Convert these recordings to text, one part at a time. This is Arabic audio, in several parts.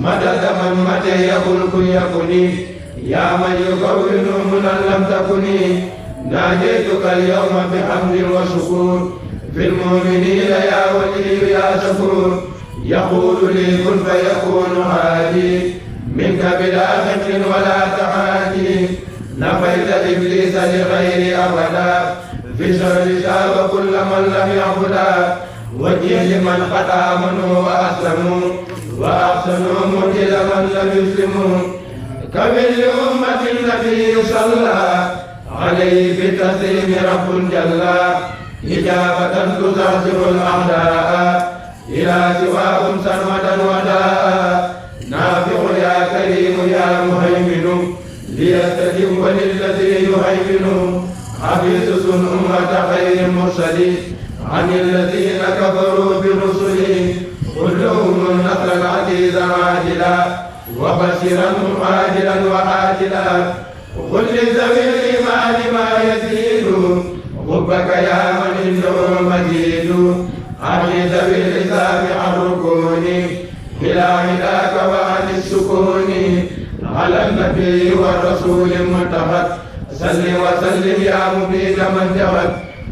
مدد من متى يقول كن يكوني يا من يكون منا لم تكني ناجيتك اليوم بحمد وشكور في المؤمنين يا ولي يا شكور يقول لي كن فيكون هادي منك بلا خف ولا تعادي نفيت إبليس لغير أبدا في شر شاب كل من لم يعبدا وجه لمن قد آمنوا وأسلموا وأحسنوا مجد من لم يسلموا كمل أمة النبي صلى عليه بالتسليم رب جل إجابة تزعزع الأعداء إلى سواهم سرمدا وداء نافع يا كريم يا مهيمن ليستجب للذي يهيمن حفيظ أمة خير المرسلين عن الذين كفروا برسله قل لهم نصرا عزيزا عاجلا وبشرا عاجلا وآجلا قل لذوي الإيمان ما يزيد حبك يا من إنه مجيد عن ذوي الحساب عن ركوني إلى علاك وعن السكون على النبي والرسول المنتخب صل وسلم يا مبيد من جهد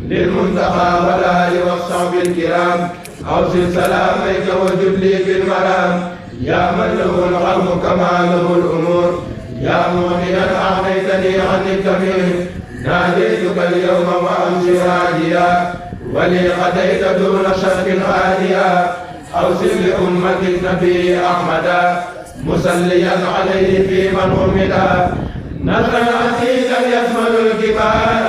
للمنتقى والآل والصحب الكرام أوصل سلاميك وجب لي بالمرام يا من له العلم كما له الأمور يا مؤمنا أغنيتني عن التميم ناديتك اليوم وأمسي راجيا ولي غديت دون شك هاديا أوصل لأمة النبي أحمدا مسليا عليه في من حمدا نصرا عزيزا يشمل الجبال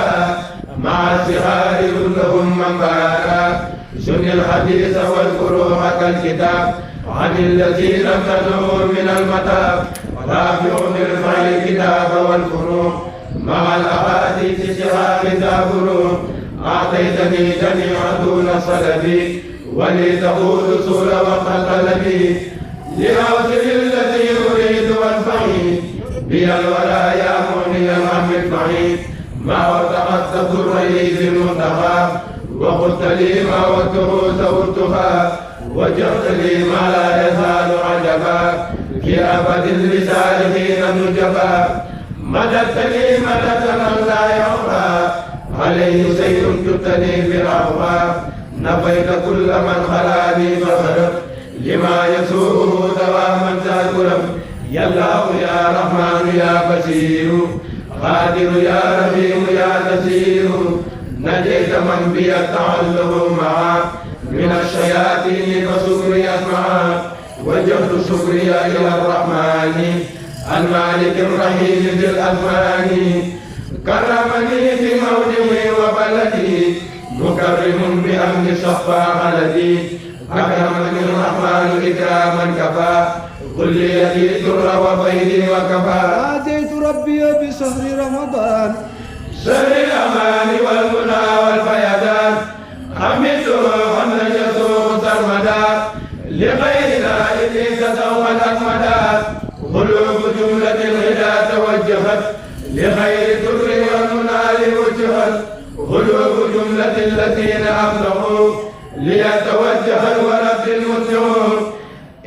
مع الصغار كلهم من بارا سن الحديث والفروع كالكتاب عن الذين ابتدعوا من المتاب رافع ارفع الكتاب والفروع مع الاحاديث شهاب تابر اعطيتني جميع دون صلبي ولي تقول سول وقت طلبي لاوصل الذي اريد وانفعي بي الولا يا مغني الهم بعيد ما وتقدت الرئيس المنتخب وقلت لي ما وته زورتها وجهت لي ما لا يزال عجبا في أبد لسالحين نجبا مددت لي مددا لا يرضى عليه سير جبتني بالعرضى نفيت كل من خلاني فخرب لما يسوءه دواما ذاكرا يا الله يا رحمن يا بشير قادر يا رحيم يا نسير نجيت من بي التعلق معه من الشياطين فشكري أسمعه وجهت شكري إلى الرحمن المالك الرحيم ذي الأزمان كرمني في موضعي وبلدي مكرم بأمن صفى خلدي أكرمني الرحمن إكراما كفى قل لي يدي در وفيدي وكفى آتيت ربي بشهر رمضان شهر الأمان والمنى والفيضان حمدته حمدا يسوق سرمدا لغيرنا إبليس سوقا أكمدا قلوب جملة الهدى توجهت لخير در والمنى وجهت قلوب جملة الذين أبلغوا ليتوجه الولد المسلمون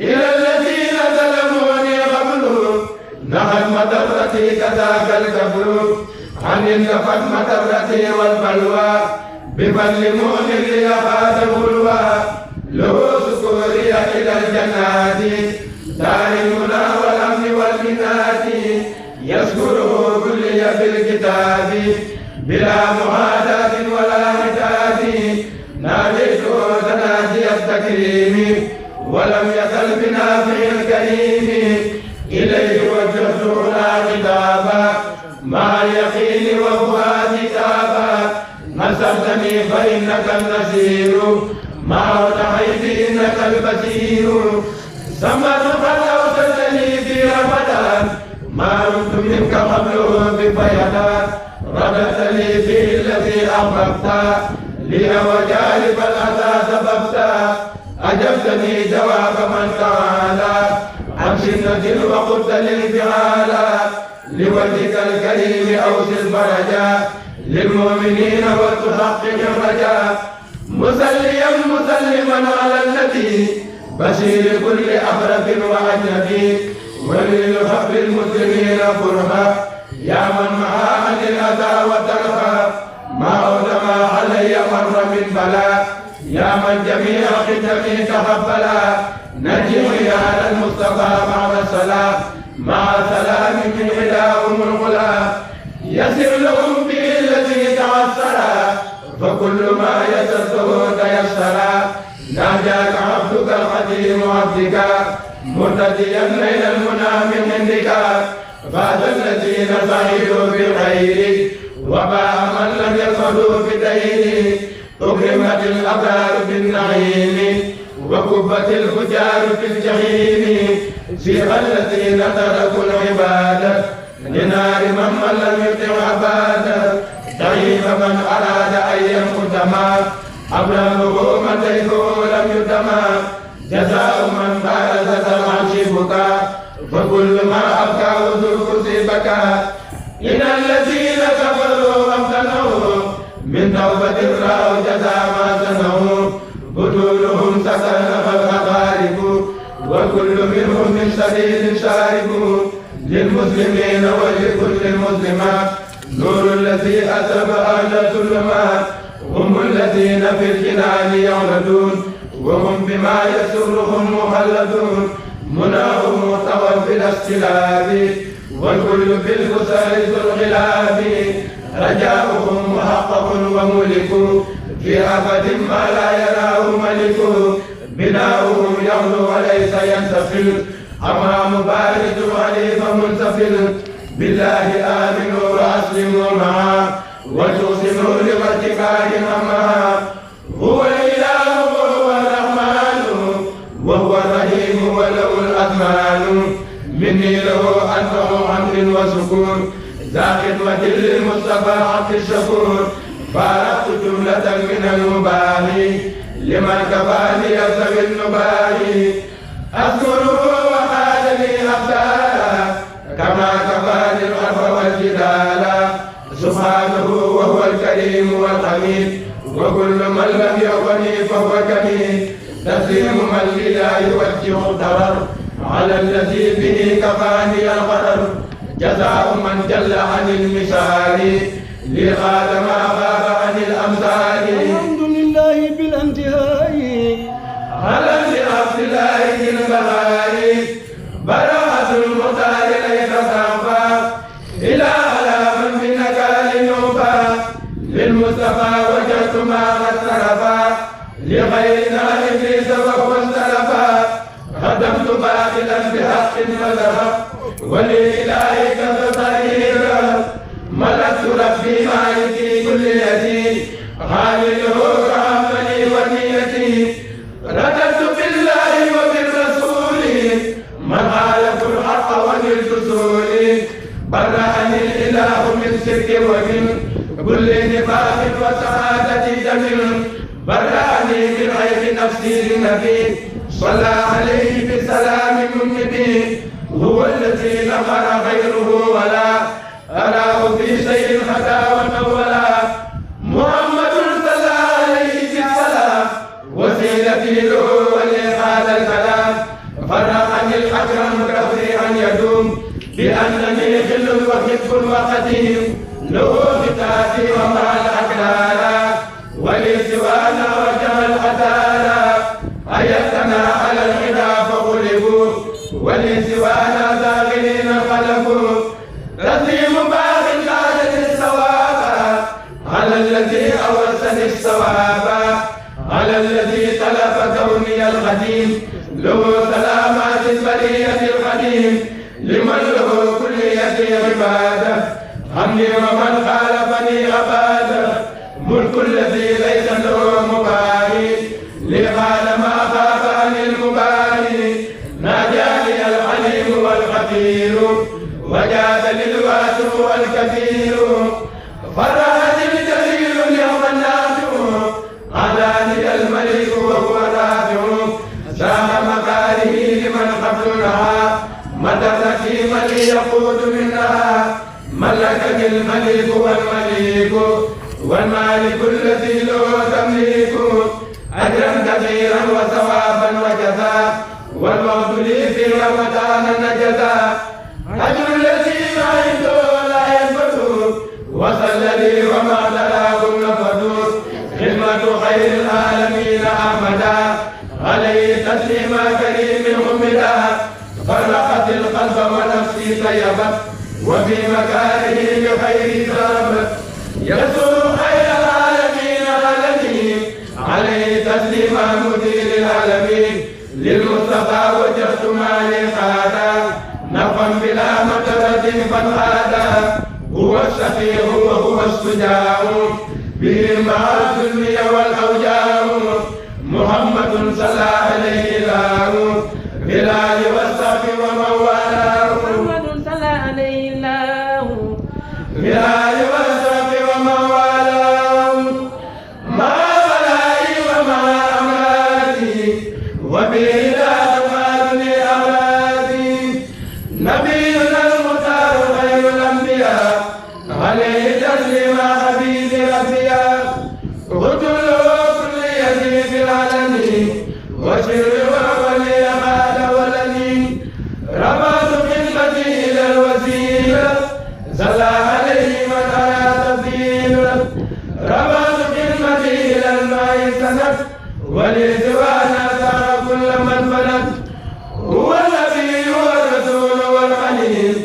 إلى الذين ظلموني قبله نهت مدرتي كذاك الكفر عن النفت مدرتي والبلوى بفضل مؤمن ليقاد الغلوى له سكوري إلى الجنات دار المنى والأمن والمنات يذكره كل بالكتاب بلا معاداة ولا عتاب ناديته تنادي التكريم ولم يزل بنافع الكريم إليه وجهت لا خطابا مع اليقين وفؤاد تابا نصرتني فإنك النصير مع وضعيت إنك البصير سمت قد أوصلتني في رمضان ما رمت منك قبله بفيضان ردت لي في الذي أحببت لي وجالب الأذى سببت أجبتني جواب من تعالى عن سنة وقلت للفعال لوجهك الكريم أوصل فرجا للمؤمنين وتحقق الرجاء مسليا مسلما على النبي بشير كل أفرق وأجنبي كرها يا من معا عن الأذى وترها ما عودما علي مر من بلاء يا من جميع خدمي تقبلا نجي عيال المصطفى بعد السلام مع سلام من إلههم الغلا يسر لهم به الذي تعسرا فكل ما يسرته تيسرا ناجاك عبدك القديم عبدك مرتديا ليل المنى من عندك فاز الذين سعدوا بالخير وباء من لم يصلوا بدين أكرمت الأبرار بالنعيم وكبت الفجار في الجحيم سيغ الذين تركوا العبادة لنار من لم يطع عبادة ضعيف من أراد أن يموت ما أبرمه من ليته لم يتما جزاء من بارز العرش بكى فكل ما أبكى ذو الكرسي بكى إن الذين كفروا وامتنعوا من توبة رأوا جزاء ما صنعوا بطونهم سكن فالأقارب وكل منهم من سبيل شارب للمسلمين ولكل المسلمات نور الذي أسرب أهل الظلمات هم الذين في الجنان يعرضون وهم بما يسرهم مخلدون مناهم طوى في الاستلاب والكل في الكسر ذو الغلاب رجاؤهم محقق وملك في أبد ما لا يراه ملك بناؤهم يغلو وليس ينتفل أمام بارد عليم منتفل بالله آمنوا وأسلموا معا وتوصلوا لارتقاء معا هو الإله وهو الرحمن وهو الرحيم وله الأثمان مني له أنفع حمد وسكون ذا خدمة للمصطفى عبد الشكور فارقت جملة من المباهي لمن كفاني يسوي النباهي أذكره وقال لي أبدالا كما كفاني الأرض والجدال سبحانه وهو الكريم والحميد وكل من لم يغني فهو كميد تسليم من لا يوجه الضرر على الذي به كفاني الغرر جزاء من جل عن المثال لغاد ما غاب عن الأمثال الحمد لله بالانتهاء على عبد الله البهاء براءة المختار ليس تنفى إلى على من بنكال نوفى للمصطفى وجدت ما قد سرفا لغيرنا إبليس وهو استلفا خدمت باطلا بحق وذهب ولإلهك فطهيرا ملكت ربي مالكي كل يدي خالده كعملي ونيتي رددت بالله وبالرسول من خالف الحق ونلت سولي برأني الإله من شرك ومن كل نفاق وسعادة دم برأني من عيب نفسي للنبي صلى عليه بسلام منبي هو الذي نظر غيره ولا أراه في شيء خدا ونولا محمد صلى عليه بالسلام وسيلتي له ولهذا الكلام فرحني الأكرم كثيرا يدوم بأنني خل وحب وقديم له ختاتي ومع الأكرار ولسوانا وجه الأثار أيتنا على الحدا فغلبوا ولسوانا ذاغرين خلفوا رسيم باغ قادة الصواب على الذي أورثني الصواب على الذي تلف كوني القديم له سلامات البرية القديم لمن له كلية عبادة حمدي ومن خالفني عبادة ملك الذي ليس له مباري لقال ما خاف عن المباري ناجاني العليم والخبير وجاد للواسع والكبير فرحت الجليل اليوم النافع عداني الملك وهو رافع ساق مكاره لمن قبلها مدرتي من يقود منها ملكني الملك والمليك والمالك الذي له تمليك أجرا كثيرا وثوابا وجزاء والوعد لي في رمضان نجزا أجر الذي مع فرقت القلب ونفسي طيبت وفي مكاره بخير ضربت يسوع خير العالمين عالمين عليه تسليما مدير العالمين للمصطفى وجهت مالي خادا نفا بلا مترة فانخادا هو الشفيع وهو الشجاع به مع الظلم والاوجاع محمد صلى عليه الله بالآل والصحب ومن والاه محمد صلى عليه الله بالآل والصحب ومن والاه مع بلائي ومع أمراضي وبه لا تفادني أولادي نبينا المختار خير الأنبياء عليه تسليم حبيب الأنبياء قلت له كليتي في العالمين وشر وولي قال ولدي رفعت خدمتي إلى الوسيلة صلى عليه من أرى تفضيلا رفعت خدمتي إلى الماء سند ولسوانا سار كل من فند هو النبي والرسول والخليل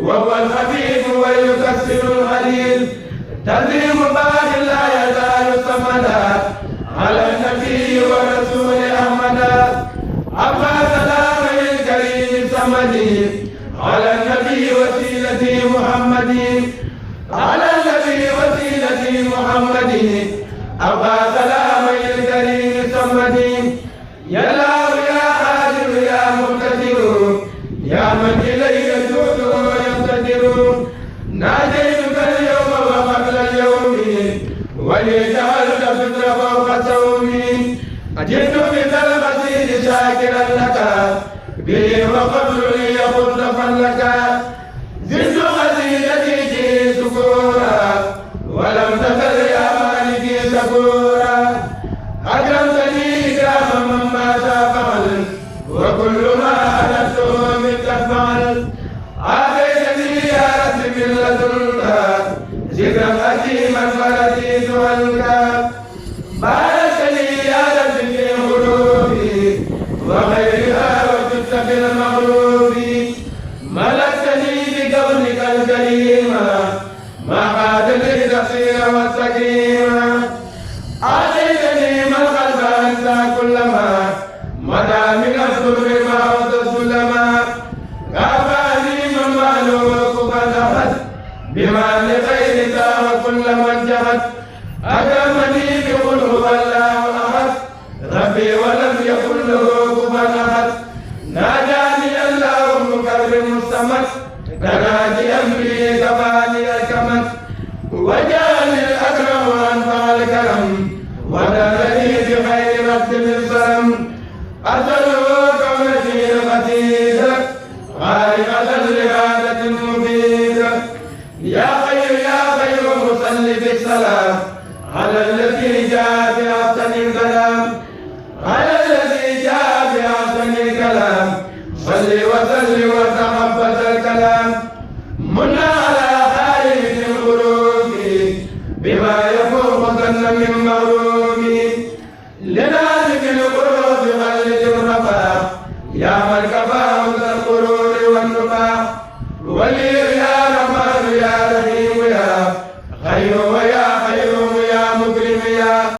وهو الحبيب ويكسر الخليل تسليم باق لا يزال صمدا على النبي والرسول أحمدا أبقى سلام الكريم صمدي على النبي وسيلتي محمدي على النبي وسيلتي محمدي أبقى سلام الكريم صمدي يا الله يا قادر يا مقتدر يا من إليك الجود ويقتدر ناديتك اليوم وقبل اليوم ولجعلت فكر فوق صومي جئت بذا المسير شاكرا لك به وقبل لي خلفا لك زدت قصيدتي في سكورا ولم تزل يا مالكي سكورا أكرمتني إكراما مما فعل وكل ما أردته منك فعل آتيتني يا رب من لدنك ذكرا حكيما فرسيت عنك باركني يا رب في قلوبي وخيرها وجدت في المغلوب ملكتني بكونك الكريم ما قاد لي تقصير والسكينة آتيتني من قلب أنت كلما مدى من الظلم موت الظلما كافاني من مالوك قد أخذ بما لغيرك وكل من جهد أكرمني بقل هو الله أحد ربي ولم يكن له كفوا أحد ناداني الله مكرم الصمد تناديا به كفاني الكمد وجعلني الأكرم وأنفع الكرم ودلني بخير رد السلام أسأله كونتي القتيلة خارقة لعادة مفيدة يا خير يا خير صل بالسلام على الذي جاء بأحسن الكلام على الذي جاء بأحسن الكلام صل وسلم وتقبل الكلام من على خالد القلوب بما يفوق ظن من مغروب لنازك القلوب خلد الرفاق يا من كفاه القرور والنفاق ولي